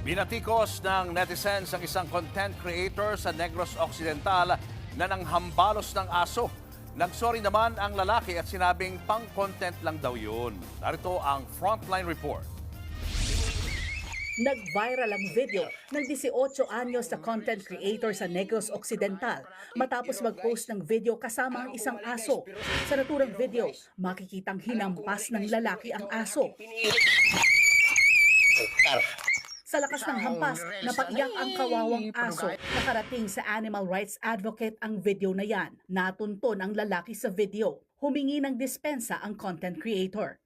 Binatikos ng netizens ang isang content creator sa Negros Occidental na nanghambalos ng aso. Nagsorry naman ang lalaki at sinabing pang-content lang daw yun. Narito ang Frontline Report. Nag-viral ang video ng 18 anyos na content creator sa Negros Occidental matapos mag-post ng video kasama ang isang aso. Sa naturang video, makikitang hinampas ng lalaki ang aso. Sa lakas ng hampas, napaiyak ang kawawang aso. Nakarating sa animal rights advocate ang video na yan. Natunton ang lalaki sa video. Humingi ng dispensa ang content creator.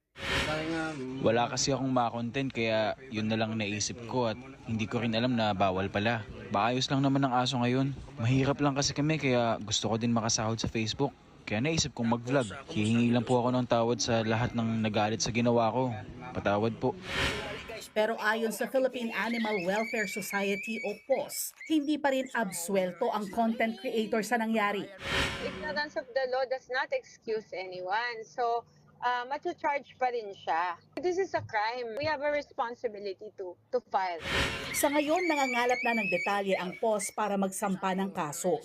Wala kasi akong ma-content kaya yun na lang naisip ko at hindi ko rin alam na bawal pala. Maayos lang naman ang aso ngayon. Mahirap lang kasi kami kaya gusto ko din makasahod sa Facebook. Kaya naisip kong mag-vlog. Hihingi lang po ako ng tawad sa lahat ng nagalit sa ginawa ko. Patawad po. Pero ayon sa Philippine Animal Welfare Society o POS, hindi pa rin absuelto ang content creator sa nangyari. Ignorance of the law does not excuse anyone. So, macho-charge pa rin siya. This is a crime. We have a responsibility to file. Sa ngayon, nangangalap na ng detalye ang POS para magsampa ng kaso.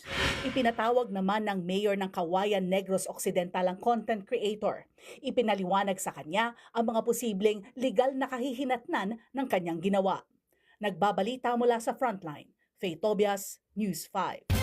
Ipinatawag naman ng mayor ng Kawayan Negros Occidental ang content creator. Ipinaliwanag sa kanya ang mga posibleng legal na kahihinatnan ng kanyang ginawa. Nagbabalita mula sa Frontline, Faye Tobias, News 5.